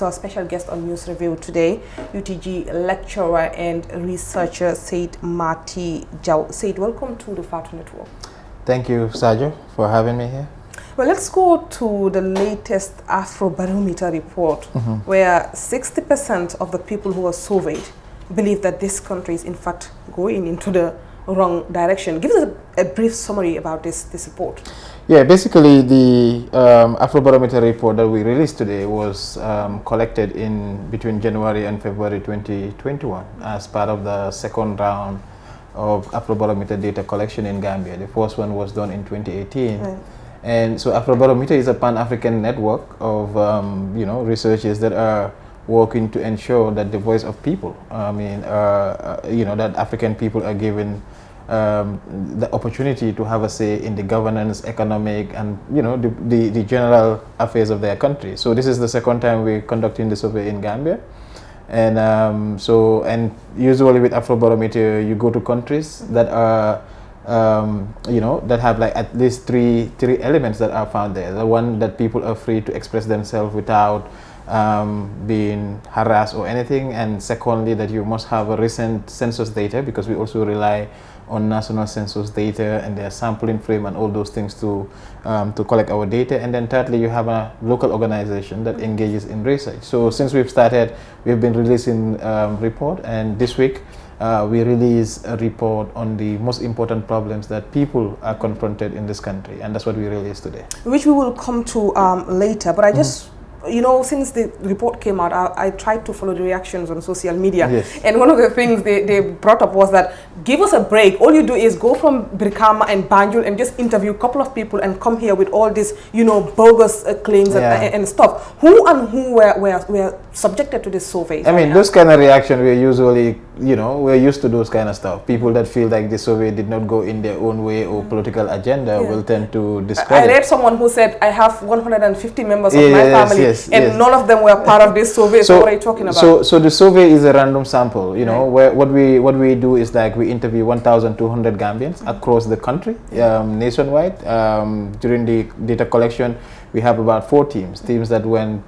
Our special guest on News Review today, UTG lecturer and researcher Sait Matty. Sait, welcome to the Fatu Network. Thank you, Sajo, for having me here. Well, let's go to the latest Afrobarometer report, where 60% of the people who are surveyed believe that this country is in fact going into the wrong direction. Give us a brief summary about this report. Yeah, basically the Afrobarometer report that we released today was collected in between January and February 2021 as part of the second round of Afrobarometer data collection in Gambia. The first one was done in 2018. Right. And so Afrobarometer is a pan-African network of researchers that are working to ensure that the voice of people, that African people are given the opportunity to have a say in the governance, economic, and the general affairs of their country. So this is the second time we're conducting the survey in Gambia, and and usually with Afrobarometer you go to countries that are that have like at least three elements that are found there. The one that people are free to express themselves without being harassed or anything, and secondly that you must have a recent census data, because we also rely on national census data and their sampling frame and all those things to collect our data. And then thirdly, you have a local organization that engages in research. So since we've started, we've been releasing report, and this week we release a report on the most important problems that people are confronted in this country, and that's what we released today. Which we will come to later, but I just since the report came out, I tried to follow the reactions on social media. Yes. And one of the things they brought up was that, give us a break. All you do is go from Brikama and Banjul and just interview a couple of people and come here with all this, bogus claims and stuff. Who and who were subjected to this survey? I mean, those kind of reaction, we're usually, we're used to those kind of stuff. People that feel like the survey did not go in their own way or political agenda will tend to discredit. I read someone who said, I have 150 members of my family. And none of them were part of this survey. So what are you talking about? So the survey is a random sample. Where what we do is like we interview 1,200 Gambians across the country, nationwide. During the data collection, we have about 4 teams. Teams that went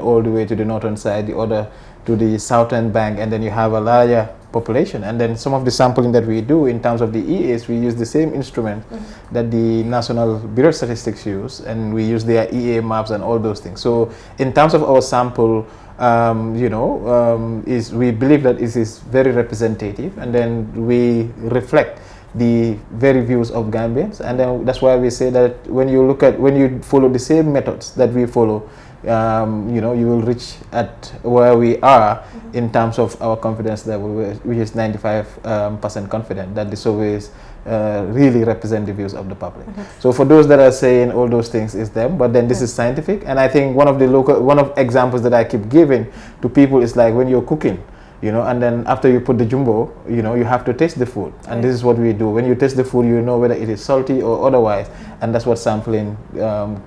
all the way to the northern side, the other to the southern bank, and then you have a larger population. And then some of the sampling that we do in terms of the EAs, we use the same instrument that the National Bureau of Statistics use, and we use their EA maps and all those things. So in terms of our sample, we believe that it is very representative, and then we reflect the very views of Gambians, and then that's why we say that when you follow the same methods that we follow, you will reach at where we are in terms of our confidence level, which is 95% confident that the surveys really represent the views of the public. So for those that are saying all those things, is them, but then this is scientific. And I think one of examples that I keep giving to people is like when you're cooking, and then after you put the jumbo, you have to taste the food. And this is what we do. When you taste the food, you know whether it is salty or otherwise. And that's what sampling,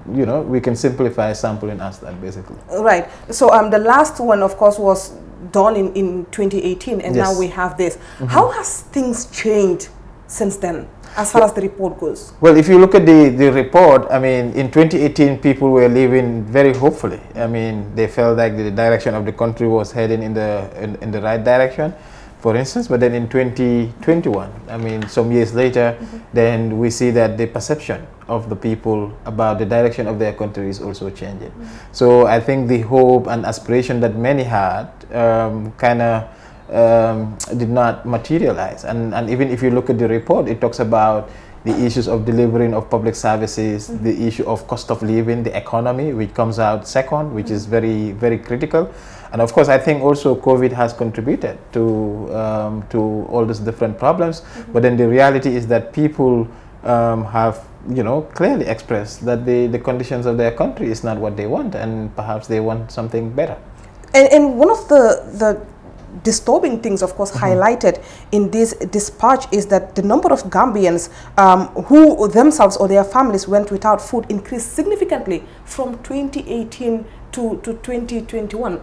we can simplify sampling as that, basically. Right. So the last one, of course, was done in 2018, and now we have this. How has things changed since then, as far as the report goes? Well, if you look at the report, I mean, in 2018, people were living very hopefully. I mean, they felt like the direction of the country was heading in the right direction, for instance. But then in 2021, I mean, some years later, then we see that the perception of the people about the direction of their country is also changing. So I think the hope and aspiration that many had kind of did not materialize, and even if you look at the report, it talks about the issues of delivering of public services, the issue of cost of living, the economy, which comes out second, which is very, very critical. And of course, I think also COVID has contributed to all these different problems. But then the reality is that people have clearly expressed that the conditions of their country is not what they want, and perhaps they want something better. And one of the disturbing things, of course, highlighted in this dispatch is that the number of Gambians who themselves or their families went without food increased significantly from 2018 to 2021.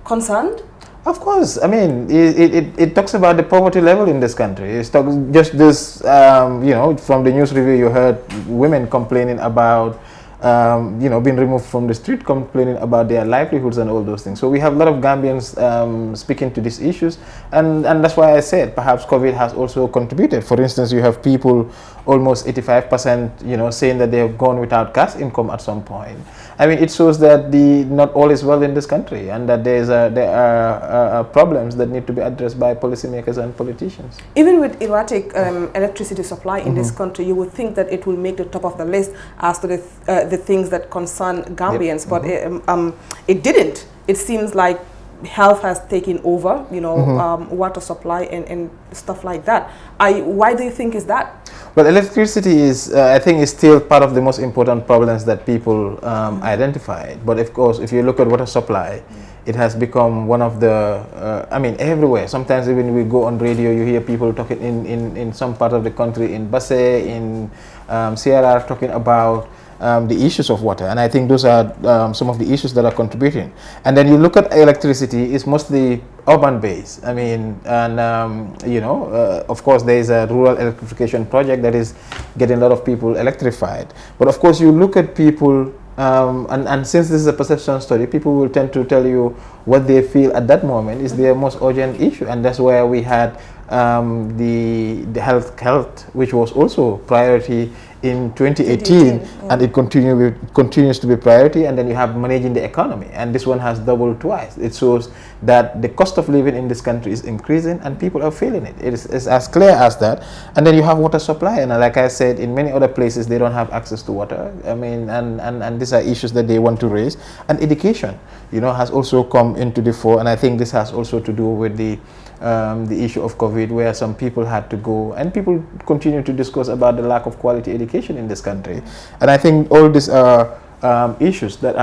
Concerned? Of course. I mean, it talks about the poverty level in this country. It's just this, from the news review, you heard women complaining about been removed from the street, complaining about their livelihoods and all those things. So we have a lot of Gambians speaking to these issues, and that's why I said perhaps COVID has also contributed. For instance, you have people, almost 85%, saying that they have gone without cash income at some point. I mean, it shows that not all is well in this country, and that there are problems that need to be addressed by policymakers and politicians. Even with erratic electricity supply in this country, you would think that it will make the top of the list as to the things that concern Gambians, but it didn't. It seems like health has taken over, water supply and stuff like that. Why do you think is that? Well, electricity is, I think, is still part of the most important problems that people identified. But of course, if you look at water supply, it has become one of the, everywhere. Sometimes even we go on radio, you hear people talking in some part of the country, in Basse, in CRR, talking about the issues of water, and I think those are some of the issues that are contributing. And then you look at electricity, it's mostly urban based. I mean, and of course there is a rural electrification project that is getting a lot of people electrified. But of course you look at people, and since this is a perception study, people will tend to tell you what they feel at that moment is their most urgent issue, and that's where we had the health, which was also priority in 2018, and it continues to be priority. And then you have managing the economy, and this one has doubled twice. It shows that the cost of living in this country is increasing, and people are feeling it. It's as clear as that. And then you have water supply, and like I said, in many other places they don't have access to water. I mean, and these are issues that they want to raise. And education, has also come into the fore, and I think this has also to do with the issue of COVID, where some people had to go, and people continue to discuss about the lack of quality education in this country. And I think all these are issues that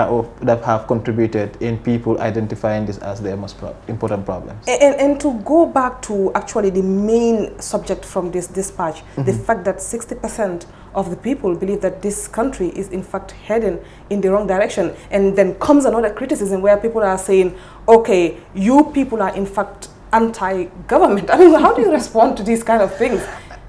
have contributed in people identifying this as their most important problems. And to go back to actually the main subject from this dispatch, the fact that 60% of the people believe that this country is in fact heading in the wrong direction, and then comes another criticism where people are saying, okay, you people are in fact anti-government. I mean, how do you respond to these kind of things?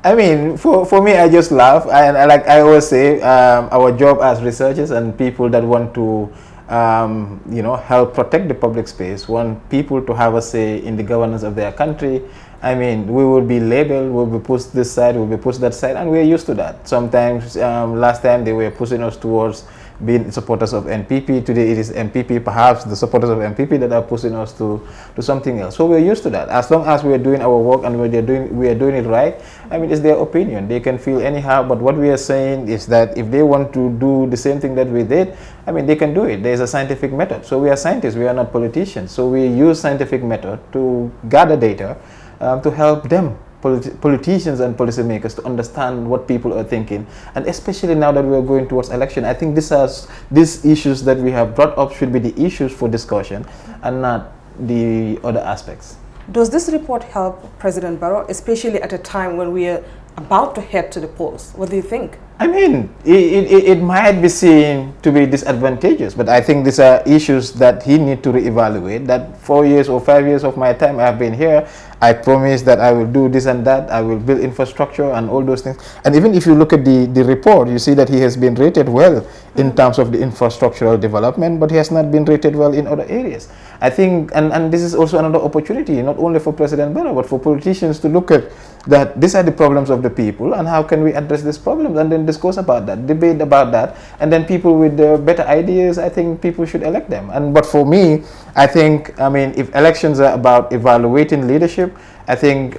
I mean, for me, I just laugh. And like I always say, our job as researchers and people that want to, help protect the public space, want people to have a say in the governance of their country. I mean, we will be labeled, we'll be pushed this side, we'll be pushed that side, and we're used to that. Sometimes, last time they were pushing us towards being supporters of NPP. Today it is MPP, perhaps the supporters of MPP that are pushing us to something else. So we're used to that. As long as we're doing our work and we are doing it right, I mean, it's their opinion. They can feel anyhow, but what we are saying is that if they want to do the same thing that we did, I mean, they can do it. There's a scientific method. So we are scientists, we are not politicians. So we use scientific method to gather data to help them, politicians and policymakers, to understand what people are thinking. And especially now that we are going towards election, I think these issues that we have brought up should be the issues for discussion and not the other aspects. Does this report help President Barrow, especially at a time when we are about to head to the polls? What do you think? I mean, it might be seen to be disadvantageous, but I think these are issues that he needs to reevaluate. That 4 years or 5 years of my time I have been here, I promise that I will do this and that, I will build infrastructure and all those things. And even if you look at the report, you see that he has been rated well in terms of the infrastructural development, but he has not been rated well in other areas. I think, and this is also another opportunity, not only for President Barrow, but for politicians to look at that these are the problems of the people, and how can we address these problems, and then discuss about that, debate about that, and then people with better ideas, I think people should elect them. But for me, I think, I mean, if elections are about evaluating leadership, I think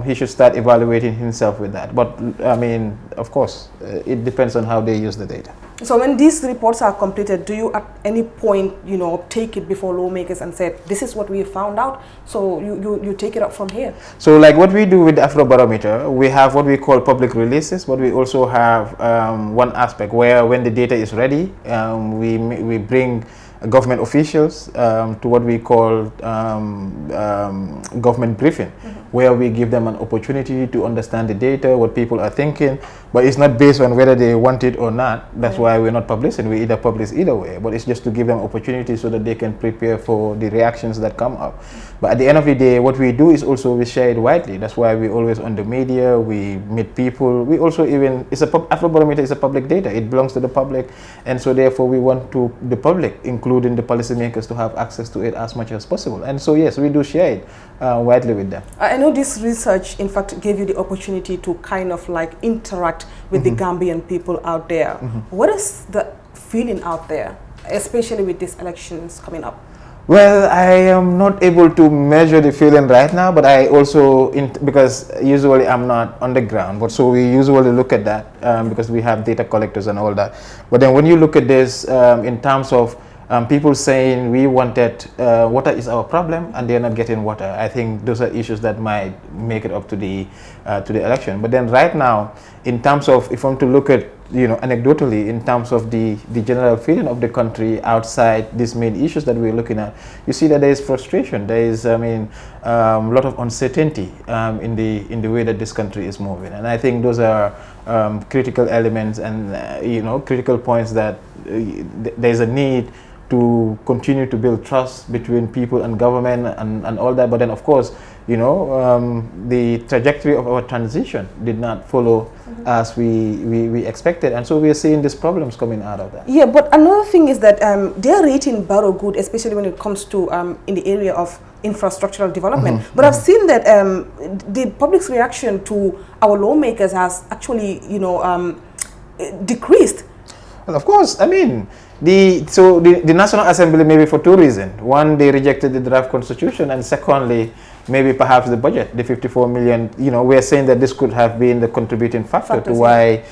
he should start evaluating himself with that. But I mean, of course, it depends on how they use the data. So when these reports are completed, do you at any point, take it before lawmakers and say, this is what we found out, so you take it up from here? So like what we do with the Afrobarometer, we have what we call public releases, but we also have one aspect where when the data is ready, we bring government officials to what we call government briefing, where we give them an opportunity to understand the data, what people are thinking, but it's not based on whether they want it or not. That's why we're not publishing. We either publish either way, but it's just to give them opportunity so that they can prepare for the reactions that come up. But at the end of the day, what we do is also we share it widely. That's why we always on the media, we meet people. We also even, Afrobarometer is a public data. It belongs to the public, and so therefore we want to the public, including the policymakers, to have access to it as much as possible. And so yes, we do share it widely with them. I know this research, in fact, gave you the opportunity to kind of like interact with the Gambian people out there. What is the feeling out there, especially with these elections coming up? Well, I am not able to measure the feeling right now, but I also, because usually I'm not on the ground, but so we usually look at that because we have data collectors and all that. But then when you look at this in terms of people saying we wanted water is our problem and they're not getting water, I think those are issues that might make it up to the election. But then right now, in terms of, if I'm to look at, anecdotally, in terms of the general feeling of the country outside these main issues that we're looking at, you see that there is frustration. There is, a lot of uncertainty in the way that this country is moving. And I think those are critical elements and, critical points that there's a need to continue to build trust between people and government and all that. But then, of course, the trajectory of our transition did not follow as we expected, and so we are seeing these problems coming out of that. Yeah, but another thing is that they're rating Barrow good, especially when it comes to in the area of infrastructural development. But I've seen that the public's reaction to our lawmakers has actually, decreased. Well, of course, the National Assembly, maybe for two reasons. One, they rejected the draft constitution, and secondly, maybe perhaps the budget, the 54 million, we're saying that this could have been the contributing factor to why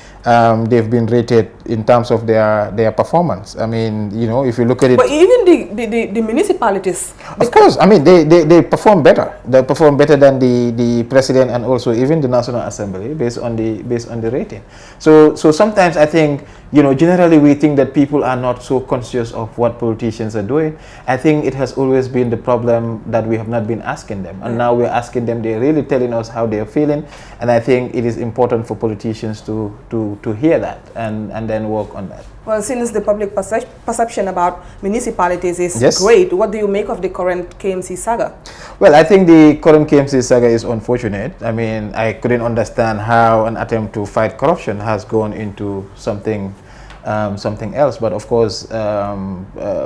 they've been rated in terms of their performance. If you look at it. But even the municipalities. Of course, they perform better. They perform better than the president and also even the National Assembly based on the rating. So sometimes I think, generally we think that people are not so conscious of what politicians are doing. I think it has always been the problem that we have not been asking them. And now we're asking them, they're really telling us how they're feeling. And I think it is important for politicians to hear that and then work on that. Well, since the public perception about municipalities is great, what do you make of the current KMC saga? Well, I think the current KMC saga is unfortunate. I couldn't understand how an attempt to fight corruption has gone into something else. But of course,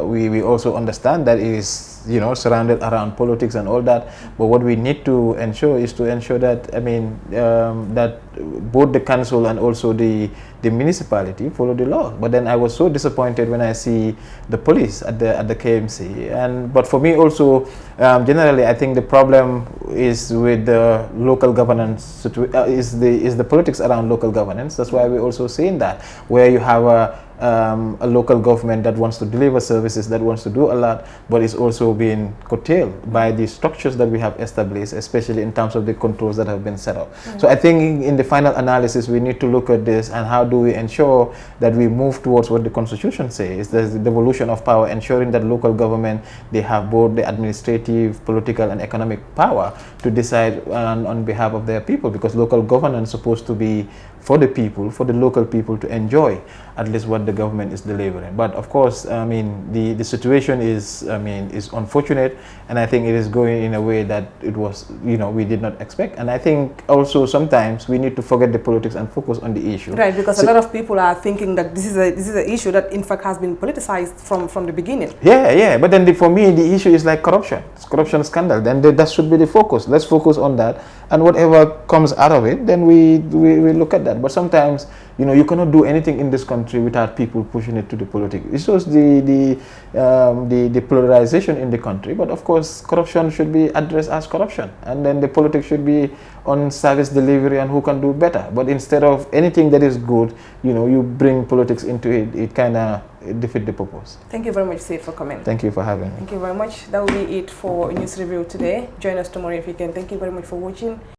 we also understand that it is surrounded around politics and all that. But what we need to ensure is to ensure that that both the council and also the municipality follow the law. But then I was so disappointed when I see the police at the KMC. But for me also, generally, I think the problem is with the local governance, is the politics around local governance. That's why we're also seeing that, where you have a local government that wants to deliver services, that wants to do a lot, but is also being curtailed by the structures that we have established, especially in terms of the controls that have been set up. So I think in the final analysis, we need to look at this and how do we ensure that we move towards what the Constitution says, the devolution of power, ensuring that local government, they have both the administrative, political, and economic power to decide on behalf of their people, because local governance is supposed to be for the people, for the local people to enjoy at least what the government is delivering. But of course, the situation is unfortunate, and I think it is going in a way that it was, we did not expect. And I think also sometimes we need to forget the politics and focus on the issue. Right, because a lot of people are thinking that this is an issue that in fact has been politicized from the beginning. Yeah. But then for me, the issue is like corruption. It's corruption scandal. Then that should be the focus. Let's focus on that, and whatever comes out of it, then we look at that. But sometimes, you cannot do anything in this country without people pushing it to the politics. It shows the polarization in the country. But of course, corruption should be addressed as corruption, and then the politics should be on service delivery and who can do better. But instead of anything that is good, you bring politics into it. It kind of defeats the purpose. Thank you very much, Sait, for coming. Thank you for having me. Thank you very much. That will be it for News Review today. Join us tomorrow if you can. Thank you very much for watching.